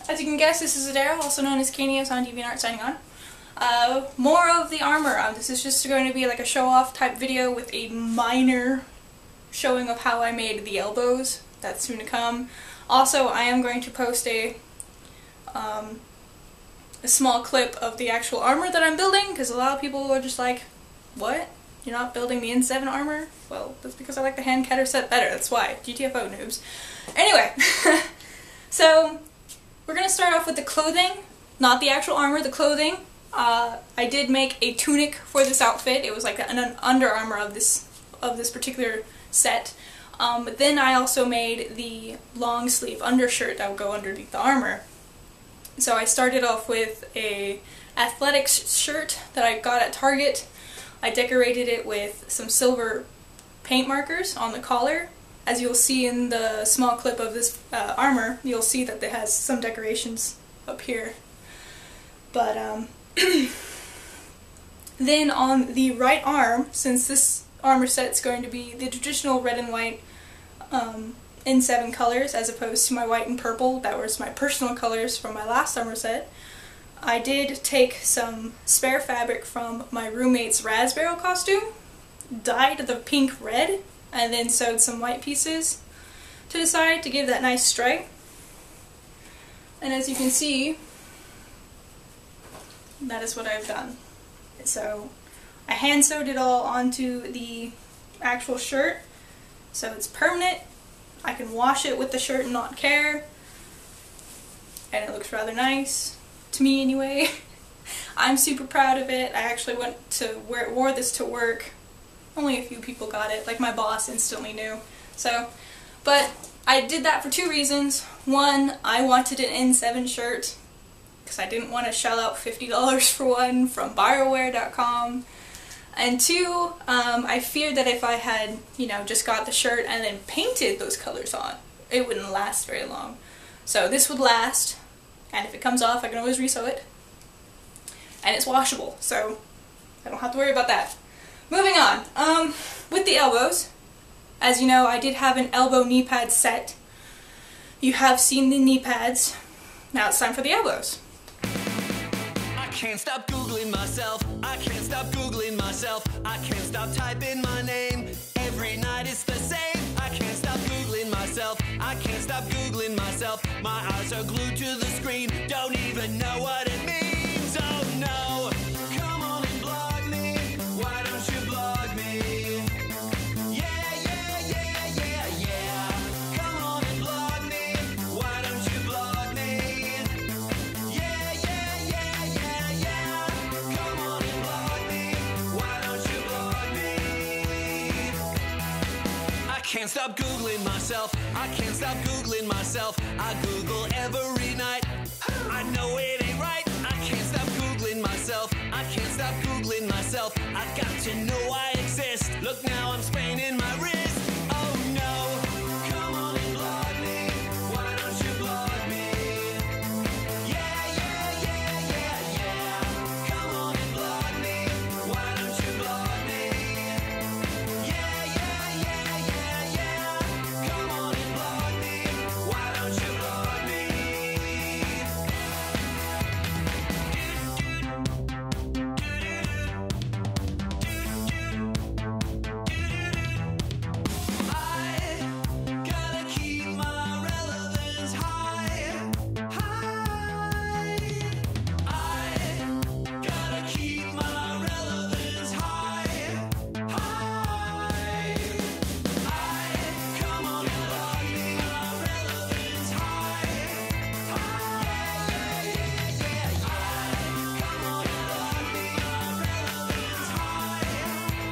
as you can guess, this is Adara, also known as Kanios on DeviantArt, signing on. More of the armor. This is just going to be like a show-off type video with a minor showing of how I made the elbows. That's soon to come. Also, I am going to post a small clip of the actual armor that I'm building, because a lot of people are just like, what? You're not building the N7 armor? Well, that's because I like the Hahne Kedar set better, that's why. GTFO noobs. Anyway, so we're going to start off with the clothing, not the actual armor, the clothing. I did make a tunic for this outfit. It was like an Under Armour of this particular set. But then I also made the long sleeve undershirt that would go underneath the armor. So I started off with a athletics shirt that I got at Target. I decorated it with some silver paint markers on the collar. As you'll see in the small clip of this armor, you'll see that it has some decorations up here. But then on the right arm, since this armor set's going to be the traditional red and white N7 colors as opposed to my white and purple, that was my personal colors from my last armor set, I did take some spare fabric from my roommate's raspberry costume, dyed the pink red, and then sewed some white pieces to the side to give that nice stripe. And as you can see, that is what I've done. So I hand sewed it all onto the actual shirt, so it's permanent. I can wash it with the shirt and not care, and it looks rather nice, to me anyway. I'm super proud of it. I actually went to wore this to work. Only a few people got it, like my boss instantly knew. So, but I did that for two reasons. One, I wanted an N7 shirt, because I didn't want to shell out $50 for one from BioWare.com. And two, I feared that if I had, just got the shirt and then painted those colors on, it wouldn't last very long. So this would last, and if it comes off, I can always resew it. And it's washable, so I don't have to worry about that. Moving on, with the elbows, as you know, I did have an elbow knee pad set. You have seen the knee pads. Now it's time for the elbows. Can't stop Googling myself, I can't stop Googling myself, I can't stop typing my name, every night it's the same. I can't stop Googling myself, I can't stop Googling myself, my eyes are glued to the screen, don't even know what it means. Oh no, come on and blog me, why don't you blog me? Yeah, yeah, yeah, yeah, yeah, come on and blog me, why don't you blog me? Can't stop Googling myself, I can't stop Googling myself, I Google every night, I know it ain't right. I can't stop Googling myself, I can't stop Googling myself, I got to know I exist, look now I'm spraining my wrist. Oh no, come on and blog me, why don't you blog me? Yeah, yeah, yeah, yeah, yeah, come on and blog me, why don't you blog me? Yeah, yeah, yeah, yeah. Come on and blog me, why don't you blog me? I gotta keep my relevance high, high. I gotta keep my relevance high, high. Come on and blog me, my relevance high, high. Yeah, yeah, yeah, yeah. Come on and blog me, my relevance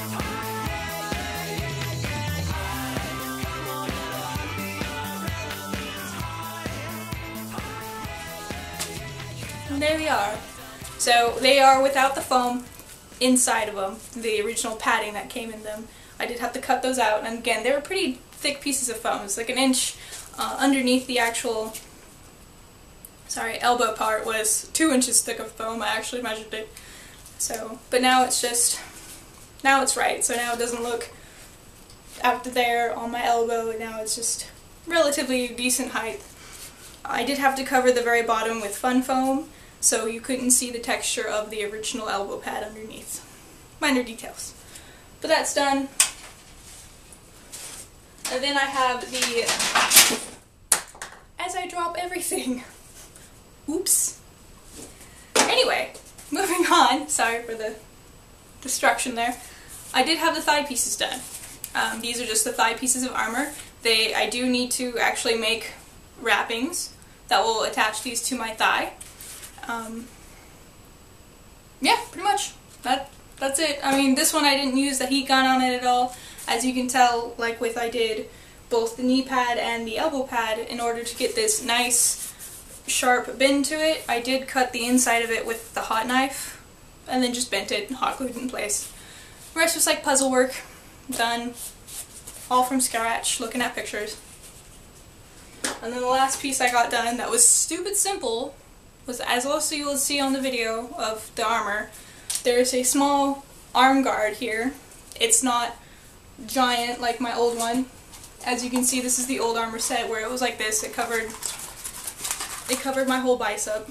high, high. Yeah, yeah, yeah, yeah. Come on and blog me, my relevance high. And there we are. So they are without the foam inside of them, the original padding that came in them. I did have to cut those out, and again, they were pretty thick pieces of foam. It's like an inch underneath the actual, elbow part was 2 inches thick of foam. I actually measured it. So, but now it's right. So now it doesn't look out there on my elbow, and now it's just relatively decent height. I did have to cover the very bottom with fun foam, so you couldn't see the texture of the original elbow pad underneath. Minor details. But that's done. And then I have the... As I drop everything. Oops. Anyway, moving on. Sorry for the destruction there. I did have the thigh pieces done. These are just the thigh pieces of armor. I do need to actually make wrappings that will attach these to my thigh. Yeah, pretty much. That's it. I mean, this one I didn't use the heat gun on it at all. As you can tell, like with I did both the knee pad and the elbow pad, in order to get this nice sharp bend to it, I did cut the inside of it with the hot knife and then just bent it and hot glued it in place. The rest was like puzzle work, done, all from scratch, looking at pictures. And then the last piece I got done that was stupid simple was, as also you will see on the video of the armor, there's a small arm guard here. It's not giant like my old one. As you can see, this is the old armor set where it was like this. It covered my whole bicep.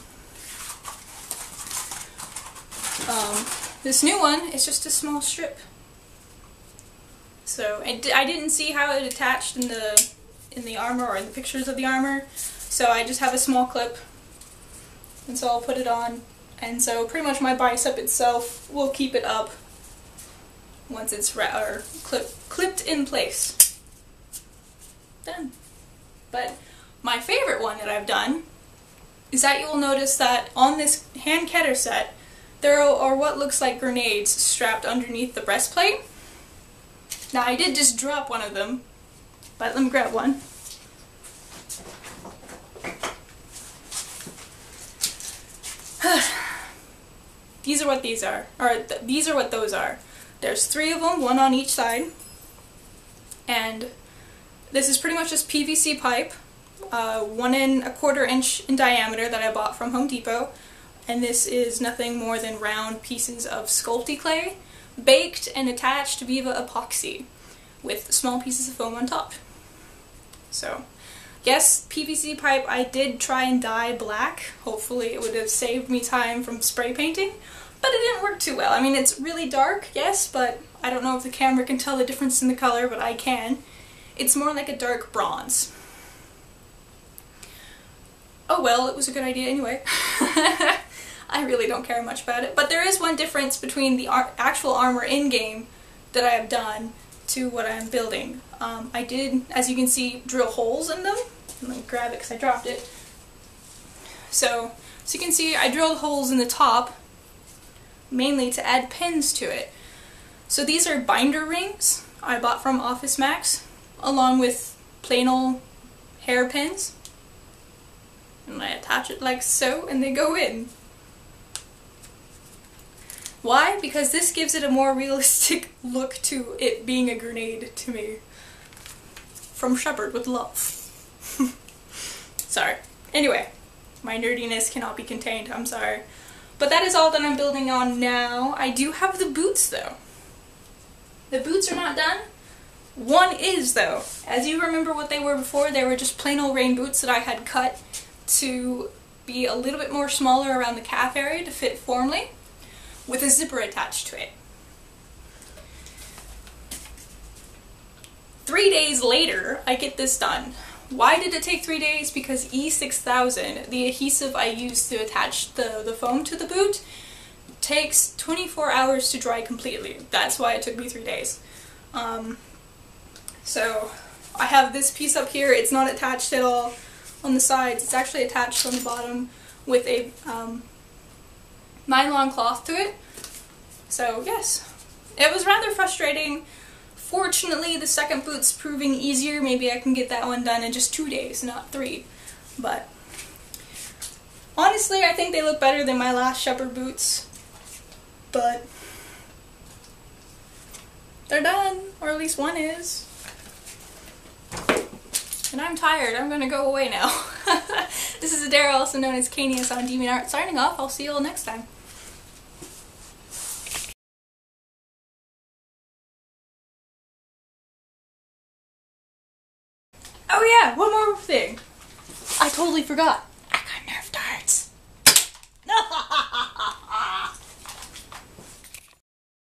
This new one is just a small strip. So I didn't see how it attached in the armor or in the pictures of the armor, so I just have a small clip, and so I'll put it on, and so pretty much my bicep itself will keep it up once it's clipped in place. Done. But my favorite one that I've done is that you will notice that on this Hahne Kedar set there are what looks like grenades strapped underneath the breastplate. Now I did just drop one of them, but let me grab one. These are what these are, or these are what those are. There's 3 of them, 1 on each side, and this is pretty much just PVC pipe, 1 1/4 inch in diameter that I bought from Home Depot, and this is nothing more than round pieces of Sculpey clay, baked and attached via epoxy, with small pieces of foam on top. So, yes, PVC pipe I did try and dye black. Hopefully it would have saved me time from spray painting, but it didn't work too well. I mean, it's really dark, yes, but I don't know if the camera can tell the difference in the color, but I can. It's more like a dark bronze. Oh well, it was a good idea anyway. I really don't care much about it. But there is one difference between the actual armor in-game that I have done to what I'm building. I did, as you can see, drill holes in them. Let me grab it because I dropped it. So you can see I drilled holes in the top, mainly to add pins to it. So these are binder rings I bought from Office Max, along with plain old hair pins. And I attach it like so, and they go in. Why? Because this gives it a more realistic look to it being a grenade to me. From Shepard with love. Sorry. Anyway, my nerdiness cannot be contained, I'm sorry. But that is all that I'm building on now. I do have the boots though. The boots are not done. One is though. As you remember what they were before, they were just plain old rain boots that I had cut to be a little bit more smaller around the calf area to fit formally, with a zipper attached to it. 3 days later, I get this done. Why did it take 3 days? Because E6000, the adhesive I used to attach the foam to the boot, takes 24 hours to dry completely. That's why it took me 3 days. So I have this piece up here. It's not attached at all on the sides. It's actually attached on the bottom with a nylon cloth to it. So yes, it was rather frustrating. Fortunately, the second boot's proving easier. Maybe I can get that one done in just 2 days, not 3. But honestly, I think they look better than my last Shepard boots. But they're done, or at least one is. And I'm tired. I'm gonna go away now. This is Adara, also known as Canius on DeviantArt, signing off. I'll see you all next time. Oh yeah, one more thing. I totally forgot.